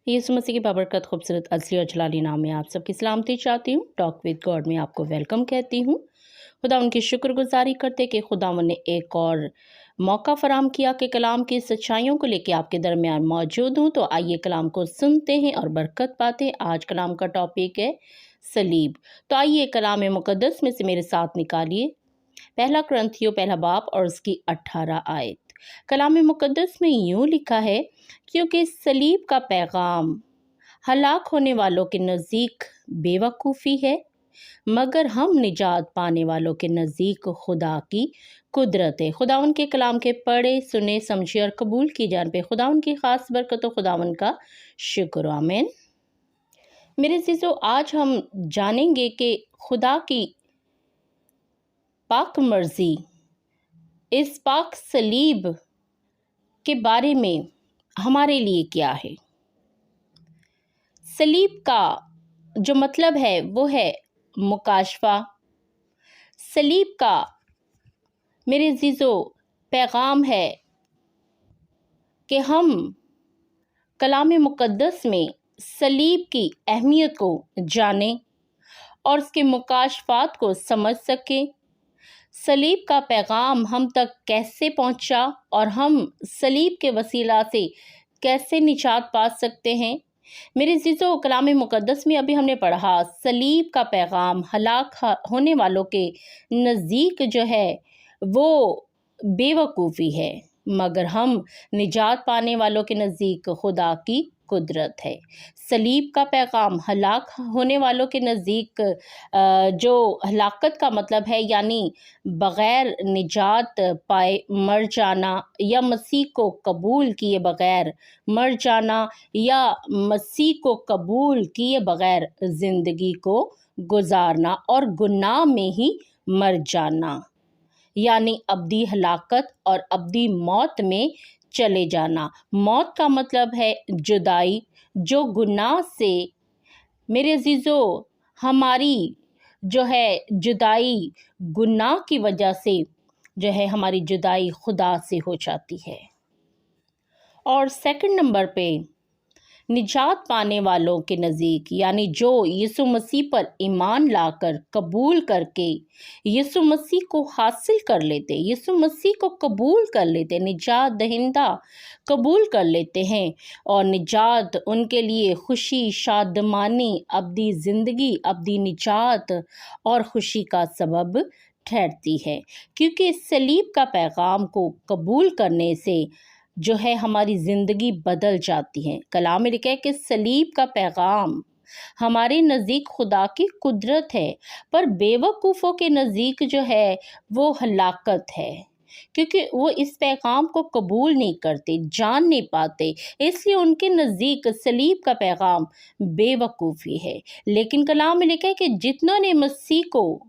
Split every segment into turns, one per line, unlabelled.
यीशु मसीह की बाबरकत खूबसूरत असली और जलाली नाम में आप सबकी सलामती चाहती हूँ। टॉक विद गॉड में आपको वेलकम कहती हूँ। खुदा उनकी शुक्रगुजारी करते कि खुदा ने एक और मौका फराम किया कि कलाम की सच्चाइयों को लेकर आपके दरमियान मौजूद हूँ। तो आइए कलाम को सुनते हैं और बरकत पाते हैं। आज कलाम का टॉपिक है सलीब। तो आइए कलाम मुकद्दस में से मेरे साथ निकालिए पहला कुरिन्थियों पहला बाब और उसकी 18 आयत। कलाम मुकद्दस में यूँ लिखा है, क्योंकि सलीब का पैगाम हलाक होने वालों के नज़दीक बेवकूफ़ी है, मगर हम निजात पाने वालों के नज़दीक खुदा की कुदरत है। खुदावन के कलाम के पढ़े सुने समझे और कबूल की जान पे खुदावन की ख़ास बरकत और खुदावन का शुक्र। आमीन। मेरे अज़ीज़ों, आज हम जानेंगे कि खुदा की पाक मर्जी इस पाक सलीब के बारे में हमारे लिए क्या है। सलीब का जो मतलब है वो है मुकाशफा। सलीब का मेरे अज़ीज़ों पैगाम है कि हम कलाम मुकद्दस में सलीब की अहमियत को जानें और उसके मुकाशफात को समझ सकें। सलीब का पैगाम हम तक कैसे पहुंचा और हम सलीब के वसीला से कैसे निजात पा सकते हैं। मेरे अज़ीज़ों, कलाम मुकद्दस में अभी हमने पढ़ा सलीब का पैगाम हलाक होने वालों के नज़दीक जो है वो बेवकूफ़ी है, मगर हम निजात पाने वालों के नज़दीक खुदा की कुदरत है। सलीब का पैगाम हलाक होने वालों के नज़दीक जो हलाकत का मतलब है यानी बग़ैर निजात पाए मर जाना या मसीह को कबूल किए बग़ैर मर जाना या मसीह को कबूल किए बग़ैर ज़िंदगी को गुजारना और गुनाह में ही मर जाना, यानी अब्दी हलाकत और अब्दी मौत में चले जाना। मौत का मतलब है जुदाई, जो गुनाह से मेरे अज़ीज़ों हमारी जो है जुदाई गुनाह की वजह से जो है हमारी जुदाई खुदा से हो जाती है। और सेकंड नंबर पे निजात पाने वालों के नज़दीक यानी जो यीशु मसीह पर ईमान लाकर कबूल करके यीशु मसीह को हासिल कर लेते, यीशु मसीह को कबूल कर लेते, निजात दहिंदा कबूल कर लेते हैं और निजात उनके लिए खुशी, शादमानी, अब्दी ज़िंदगी, अब्दी निजात और खुशी का सबब ठहरती है। क्योंकि सलीब का पैगाम को कबूल करने से जो है हमारी ज़िंदगी बदल जाती है। कलाम में लिखा है कि सलीब का पैगाम हमारे नज़दीक खुदा की कुदरत है, पर बेवकूफ़ों के नज़दीक जो है वो हलाकत है, क्योंकि वो इस पैगाम को कबूल नहीं करते, जान नहीं पाते, इसलिए उनके नज़दीक सलीब का पैगाम बेवकूफ़ी है। लेकिन कलाम में लिखा है कि जितना ने मसीह को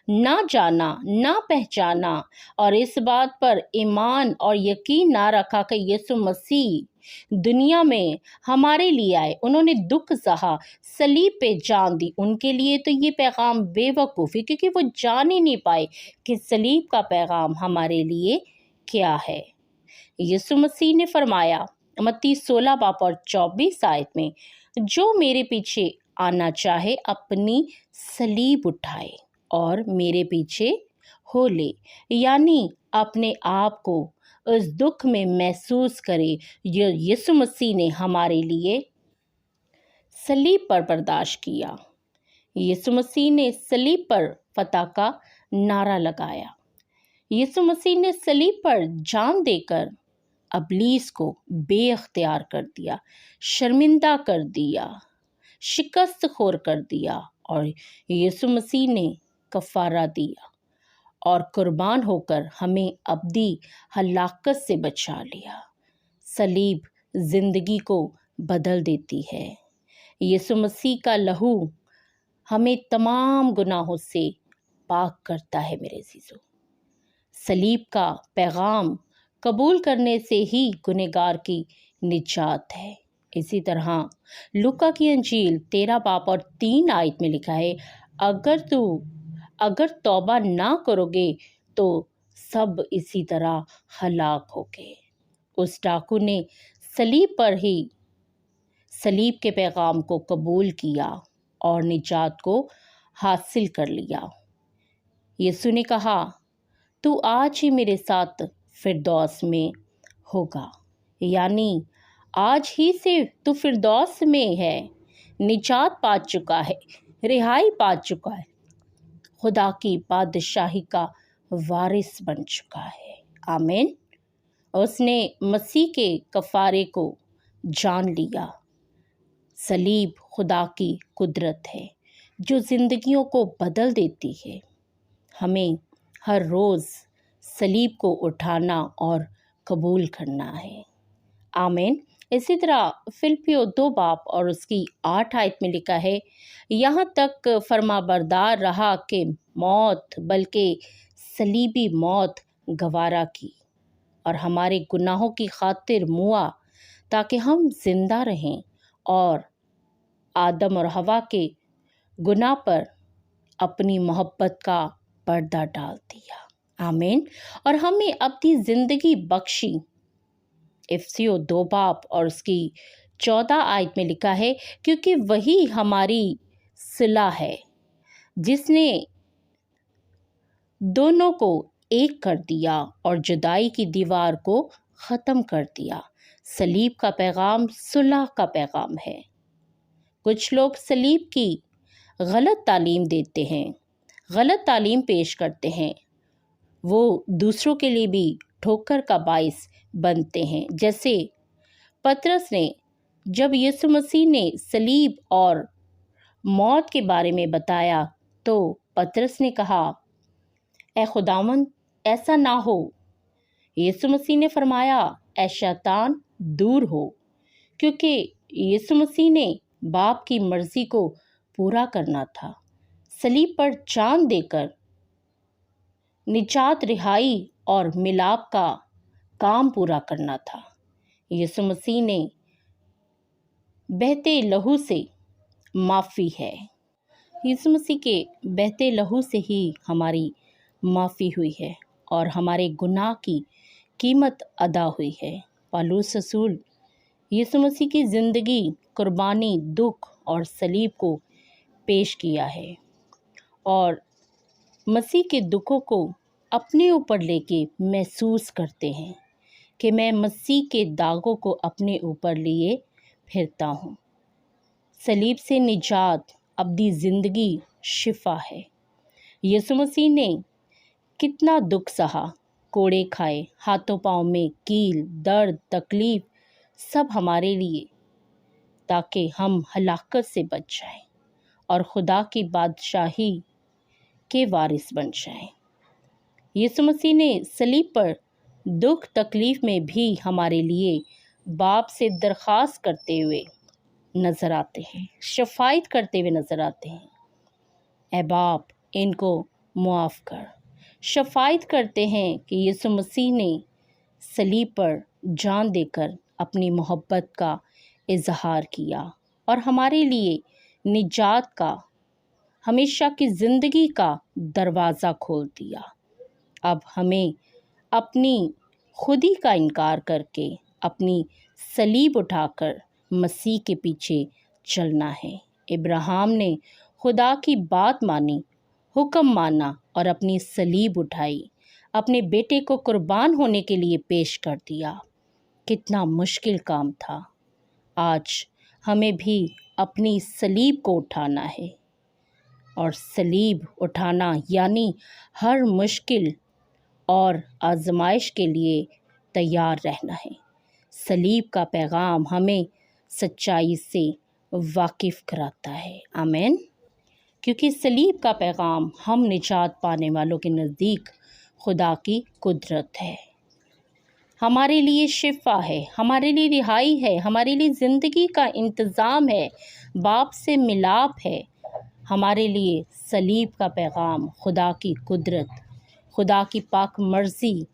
ना जाना, ना पहचाना और इस बात पर ईमान और यकीन ना रखा कि यीशु मसीह दुनिया में हमारे लिए आए, उन्होंने दुख सहा, सलीब पे जान दी, उनके लिए तो ये पैगाम बेवकूफ़ी, क्योंकि वो जान ही नहीं पाए कि सलीब का पैगाम हमारे लिए क्या है। यीशु मसीह ने फरमाया मत्ती 16 बाब और 24 आयत में, जो मेरे पीछे आना चाहे अपनी सलीब उठाए और मेरे पीछे हो ले, यानी अपने आप को उस दुख में महसूस करे जो यीशु मसीह ने हमारे लिए सलीब पर बर्दाश्त किया। यीशु मसीह ने सलीब पर फतह का नारा लगाया। यीशु मसीह ने सलीब पर जान देकर अबलीस को बेअख्तियार कर दिया, शर्मिंदा कर दिया, शिकस्त खोर कर दिया और यीशु मसीह ने कफ़ारा दिया और कुर्बान होकर हमें अब्दी हलाकत से बचा लिया। सलीब ज़िंदगी को बदल देती है। यीशु मसीह का लहू हमें तमाम गुनाहों से पाक करता है। मेरे अज़ीज़ों, सलीब का पैगाम कबूल करने से ही गुनहगार की निजात है। इसी तरह लूका की अंजील 13 बाब और 3 आयत में लिखा है, अगर तौबा ना करोगे तो सब इसी तरह हलाक होगे। उस डाकू ने सलीब पर ही सलीब के पैगाम को कबूल किया और निजात को हासिल कर लिया। यीशु ने कहा, तू आज ही मेरे साथ फिरदौस में होगा, यानी आज ही से तू फिरदौस में है, निजात पा चुका है, रिहाई पा चुका है, खुदा की बादशाही का वारिस बन चुका है। आमीन। उसने मसीह के कफारे को जान लिया। सलीब खुदा की कुदरत है जो ज़िंदगियों को बदल देती है। हमें हर रोज़ सलीब को उठाना और कबूल करना है। आमीन। इसी तरह फिलिपियों 2 बाब और उसकी 8 आयत में लिखा है, यहाँ तक फरमाबरदार रहा कि मौत बल्कि सलीबी मौत गवारा की और हमारे गुनाहों की खातिर मुआ, ताकि हम जिंदा रहें, और आदम और हवा के गुनाह पर अपनी मोहब्बत का पर्दा डाल दिया। आमीन। और हमें अपनी ज़िंदगी बख्शी। इफिसियों 2 बाब और उसकी 14 आयत में लिखा है, क्योंकि वही हमारी सिला है जिसने दोनों को एक कर दिया और जुदाई की दीवार को ख़त्म कर दिया। सलीब का पैगाम सुलह का पैगाम है। कुछ लोग सलीब की गलत तालीम देते हैं, गलत तालीम पेश करते हैं। वो दूसरों के लिए भी ठोकर का बाइस बनते हैं। जैसे पतरस ने, जब यीशु मसीह ने सलीब और मौत के बारे में बताया तो पतरस ने कहा, ए खुदावंद, ऐसा ना हो। यीशु मसीह ने फरमाया, ए शैतान, दूर हो, क्योंकि यीशु मसीह ने बाप की मर्जी को पूरा करना था। सलीब पर जान देकर निजात, रिहाई और मिलाप का काम पूरा करना था। यीशु मसीह ने बहते लहू से माफ़ी है। यीशु मसीह के बहते लहू से ही हमारी माफ़ी हुई है और हमारे गुनाह की कीमत अदा हुई है। पौलुस रसूल यीशु मसीह की ज़िंदगी, कुर्बानी, दुख और सलीब को पेश किया है और मसीह के दुखों को अपने ऊपर लेके महसूस करते हैं कि मैं मसीह के दागों को अपने ऊपर लिए फिरता हूँ। सलीब से निजात, अब्दी ज़िंदगी, शिफा है। यीशु मसीह ने कितना दुख सहा, कोड़े खाए, हाथों पाँव में कील, दर्द, तकलीफ, सब हमारे लिए, ताकि हम हलाकत से बच जाएं और खुदा की बादशाही के वारिस बन जाएं। यीशु मसीह ने सलीब पर दुख तकलीफ में भी हमारे लिए बाप से दरख्वास्त करते हुए नज़र आते हैं, शफायत करते हुए नज़र आते हैं। ऐ बाप, इनको मुआफ़ कर। शफायत करते हैं कि यीशु मसीह ने सलीब पर जान देकर अपनी मोहब्बत का इजहार किया और हमारे लिए निजात का, हमेशा की ज़िंदगी का दरवाज़ा खोल दिया। अब हमें अपनी खुदी का इनकार करके अपनी सलीब उठाकर मसीह के पीछे चलना है। इब्राहिम ने खुदा की बात मानी, हुक्म माना और अपनी सलीब उठाई, अपने बेटे को कुर्बान होने के लिए पेश कर दिया। कितना मुश्किल काम था। आज हमें भी अपनी सलीब को उठाना है और सलीब उठाना यानी हर मुश्किल और आजमाइश के लिए तैयार रहना है। सलीब का पैगाम हमें सच्चाई से वाकिफ़ कराता है। आमीन। क्योंकि सलीब का पैगाम हम निजात पाने वालों के नज़दीक खुदा की कुदरत है, हमारे लिए शिफा है, हमारे लिए रिहाई है, हमारे लिए ज़िंदगी का इंतज़ाम है, बाप से मिलाप है। हमारे लिए सलीब का पैगाम खुदा की कुदरत, खुदा की पाक मर्ज़ी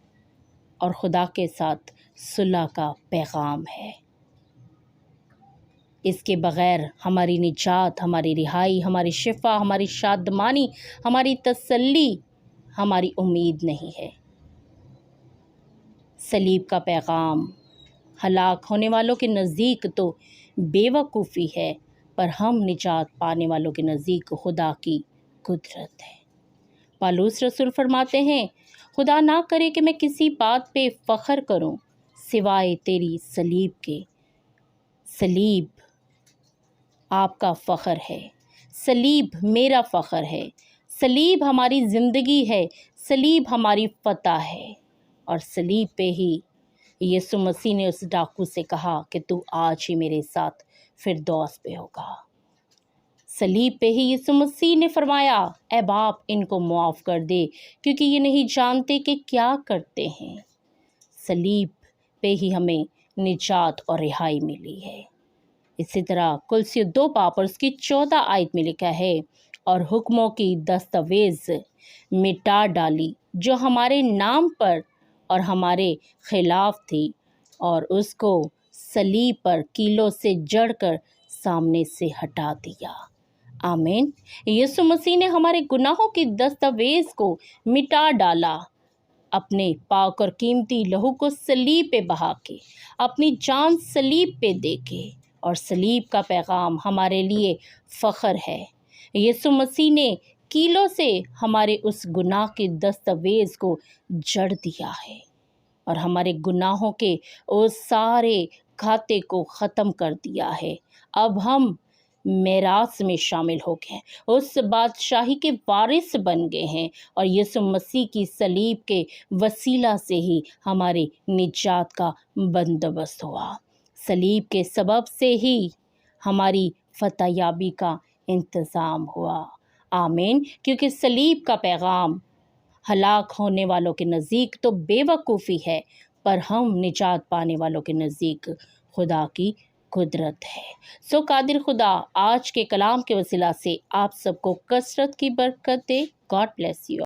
और खुदा के साथ सुलह का पैगाम है। इसके बग़ैर हमारी निजात, हमारी रिहाई, हमारी शिफा, हमारी शादमानी, हमारी तसल्ली, हमारी उम्मीद नहीं है। सलीब का पैगाम हलाक होने वालों के नज़दीक तो बेवकूफ़ी है, पर हम निजात पाने वालों के नज़दीक खुदा की कुदरत है। पालूस रसूल फरमाते हैं, खुदा ना करे कि मैं किसी बात पे फ़ख्र करूं सिवाय तेरी सलीब के। सलीब आपका फ़ख्र है, सलीब मेरा फ़ख्र है, सलीब हमारी ज़िंदगी है, सलीब हमारी फ़तह है। और सलीब पे ही यीशु मसीह ने उस डाकू से कहा कि तू आज ही मेरे साथ फिरदौस पे होगा। सलीब पे ही यीशु मसीह ने फरमाया, ऐ बाप इनको मुआफ़ कर दे क्योंकि ये नहीं जानते कि क्या करते हैं। सलीब पे ही हमें निजात और रिहाई मिली है। इसी तरह कुलसी 2 बाब और उसकी 14 आयत में लिखा है, और हुक्मों की दस्तावेज मिटा डाली जो हमारे नाम पर और हमारे खिलाफ थी, और उसको सलीब पर कीलों से जड़कर सामने से हटा दिया। आमीन। यीशु मसीह ने हमारे गुनाहों की दस्तावेज को मिटा डाला, अपने पाक और कीमती लहू को सलीब पे बहा के, अपनी जान सलीब पे दे के। और सलीब का पैगाम हमारे लिए फ़ख्र है। यीशु मसीह ने कीलों से हमारे उस गुनाह के दस्तावेज को जड़ दिया है और हमारे गुनाहों के उस सारे खाते को ख़त्म कर दिया है। अब हम मेरास में शामिल हो गए, उस बादशाही के वारिस बन गए हैं, और यीशु मसीह की सलीब के वसीला से ही हमारी निजात का बंदोबस्त हुआ। सलीब के सबब से ही हमारी फतहयाबी का इंतज़ाम हुआ। आमीन। क्योंकि सलीब का पैगाम हलाक होने वालों के नज़दीक तो बेवकूफ़ी है, पर हम निजात पाने वालों के नज़दीक खुदा की कुदरत है। सो कादिर खुदा आज के कलाम के वसीला से आप सबको कसरत की बरकत दे। God bless you.